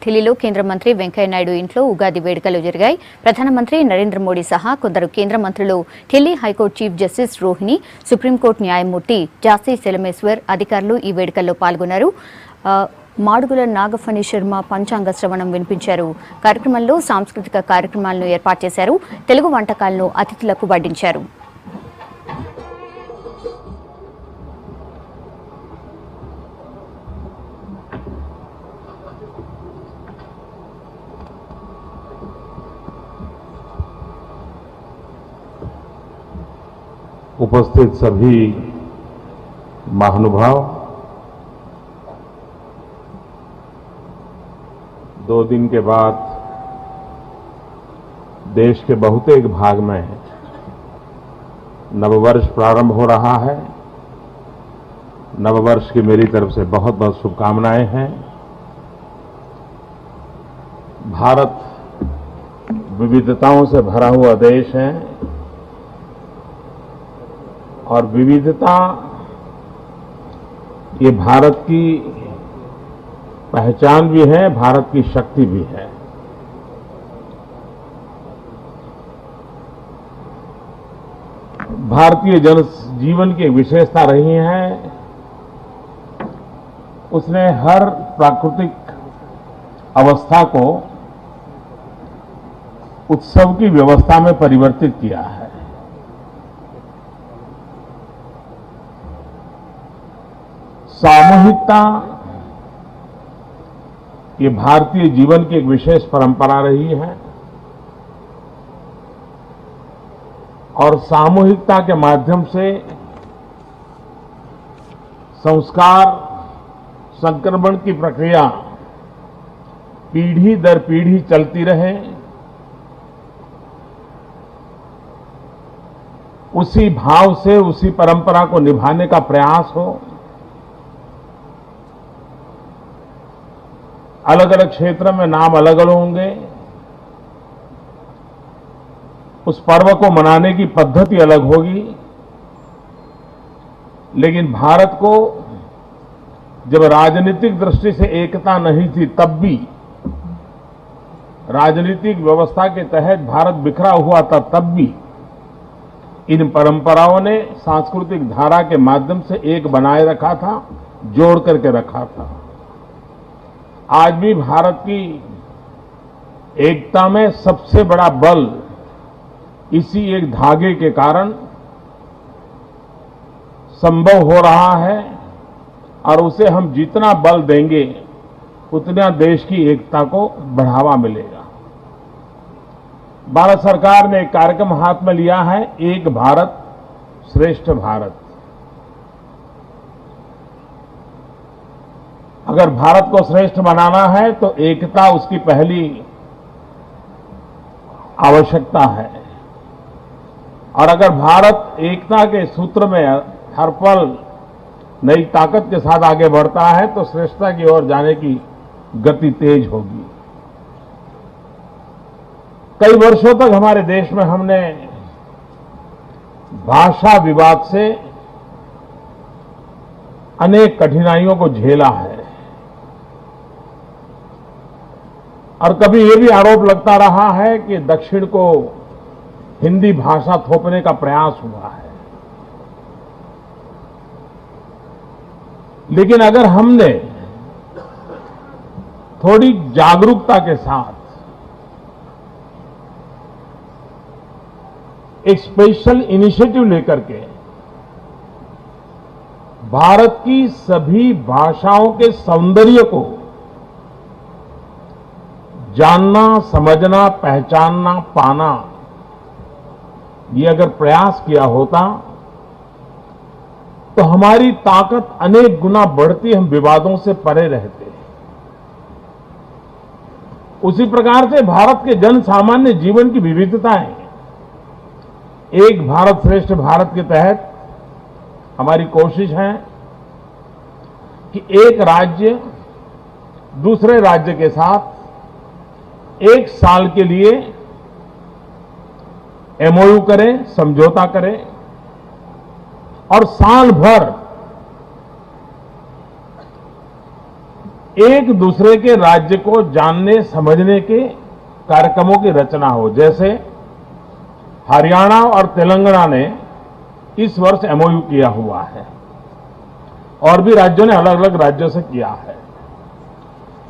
ఢిల్లీలో కేంద్ర మంత్రి వెంకయ్య నాయుడు ఇంట్లో ఉగాది వేడుకలు జరిగాయి. ప్రధానమంత్రి నరేంద్ర మోడీ సహా కొందరు కేంద్ర మంత్రులు, Delhi high court chief justice Rohini, supreme court న్యాయమూర్తి జాస్తి సెలమేశ్వర్ అధికారులు ఈ వేడుకల్లో పాల్గొన్నారు. మాడుగుల నాగఫణి శర్మ పంచాంగ శ్రవణం వినిపించారు. కార్యక్రమంలో సాంస్కృతిక కార్యక్రమాలను ఏర్పాటు చేశారు. తెలుగు వంటకాలను అతిథులకు వడ్డించారు. उपस्थित सभी महानुभाव, 2 दिन के बाद देश के बहुतेक भाग में नववर्ष प्रारंभ हो रहा है। नववर्ष की मेरी तरफ से बहुत बहुत शुभकामनाएं हैं। भारत विविधताओं से भरा हुआ देश है और विविधता ये भारत की पहचान भी है, भारत की शक्ति भी है। भारतीय जन जीवन की एक विशेषता रही है, उसने हर प्राकृतिक अवस्था को उत्सव की व्यवस्था में परिवर्तित किया है। सामूहिकता ये भारतीय जीवन की एक विशेष परंपरा रही है और सामूहिकता के माध्यम से संस्कार संक्रमण की प्रक्रिया पीढ़ी दर पीढ़ी चलती रहे, उसी भाव से उसी परंपरा को निभाने का प्रयास हो। अलग अलग क्षेत्र में नाम अलग अलग होंगे, उस पर्व को मनाने की पद्धति अलग होगी, लेकिन भारत को जब राजनीतिक दृष्टि से एकता नहीं थी तब भी, राजनीतिक व्यवस्था के तहत भारत बिखरा हुआ था तब भी, इन परंपराओं ने सांस्कृतिक धारा के माध्यम से एक बनाए रखा था, जोड़ करके रखा था। आज भी भारत की एकता में सबसे बड़ा बल इसी एक धागे के कारण संभव हो रहा है और उसे हम जितना बल देंगे उतना देश की एकता को बढ़ावा मिलेगा। भारत सरकार ने एक कार्यक्रम हाथ में लिया है, एक भारत श्रेष्ठ भारत। अगर भारत को श्रेष्ठ बनाना है तो एकता उसकी पहली आवश्यकता है और अगर भारत एकता के सूत्र में हर पल नई ताकत के साथ आगे बढ़ता है तो श्रेष्ठता की ओर जाने की गति तेज होगी। कई वर्षों तक हमारे देश में हमने भाषा विवाद से अनेक कठिनाइयों को झेला है और कभी ये भी आरोप लगता रहा है कि दक्षिण को हिंदी भाषा थोपने का प्रयास हुआ है। लेकिन अगर हमने थोड़ी जागरूकता के साथ एक स्पेशल इनिशिएटिव लेकर के भारत की सभी भाषाओं के सौंदर्य को जानना, समझना, पहचानना, पाना, ये अगर प्रयास किया होता तो हमारी ताकत अनेक गुना बढ़ती, हम विवादों से परे रहते। उसी प्रकार से भारत के जन सामान्य जीवन की विविधताएं एक भारत श्रेष्ठ भारत के तहत हमारी कोशिश है कि एक राज्य दूसरे राज्य के साथ 1 साल के लिए एमओयू करें, समझौता करें और साल भर एक दूसरे के राज्य को जानने समझने के कार्यक्रमों की रचना हो। जैसे हरियाणा और तेलंगाना ने इस वर्ष एमओयू किया हुआ है और भी राज्यों ने अलग अलग राज्यों से किया है।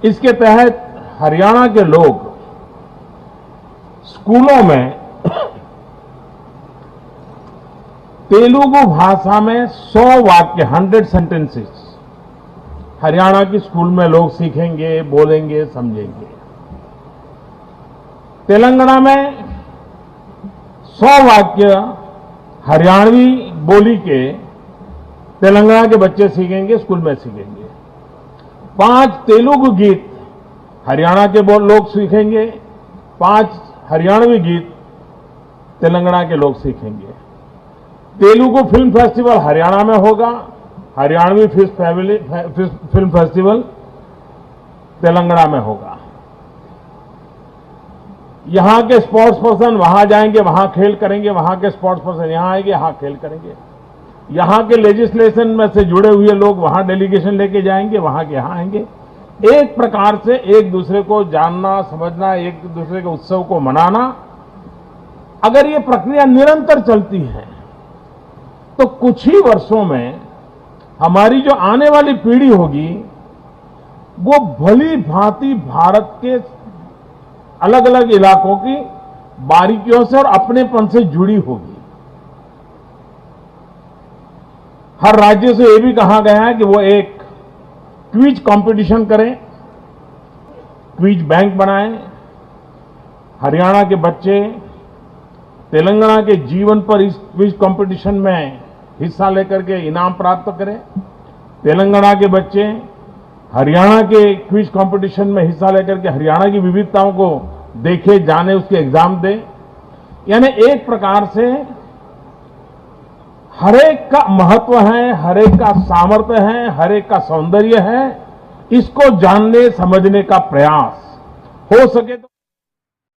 इसके तहत हरियाणा के लोग स्कूलों में तेलुगु भाषा में 100 वाक्य 100 सेंटेंसेस हरियाणा की स्कूल में लोग सीखेंगे, बोलेंगे, समझेंगे। तेलंगाना में 100 वाक्य हरियाणवी बोली के तेलंगाना के बच्चे सीखेंगे, स्कूल में सीखेंगे। 5 तेलुगु गीत हरियाणा के लोग सीखेंगे, 5 हरियाणवी गीत तेलंगाना के लोग सीखेंगे। तेलुगु फिल्म फेस्टिवल हरियाणा में होगा, हरियाणवी फिल्म फेस्टिवल तेलंगाना में होगा। यहां के स्पोर्ट्स पर्सन वहां जाएंगे, वहां खेल करेंगे, वहां के स्पोर्ट्स पर्सन यहां आएंगे, यहां खेल करेंगे। यहां के लेजिस्लेशन में से जुड़े हुए लोग वहां डेलीगेशन लेके जाएंगे, वहां के यहां आएंगे। एक प्रकार से एक दूसरे को जानना, समझना, एक दूसरे के उत्सव को मनाना। अगर ये प्रक्रिया निरंतर चलती है तो कुछ ही वर्षों में हमारी जो आने वाली पीढ़ी होगी वो भली भांति भारत के अलग अलग इलाकों की बारीकियों से और अपनेपन से जुड़ी होगी। हर राज्य से यह भी कहा गया है कि वो एक क्विज कंपटीशन करें, क्विज बैंक बनाएं। हरियाणा के बच्चे तेलंगाना के जीवन पर इस क्विज कंपटीशन में हिस्सा लेकर के इनाम प्राप्त करें। तेलंगाना के बच्चे हरियाणा के क्विज कंपटीशन में हिस्सा लेकर के हरियाणा की विविधताओं को देखे, जाने, उसके एग्जाम दें। यानी एक प्रकार से हरेक का महत्व है, हरेक का सामर्थ्य है, हरेक का सौंदर्य है। इसको जानने समझने का प्रयास हो सके तो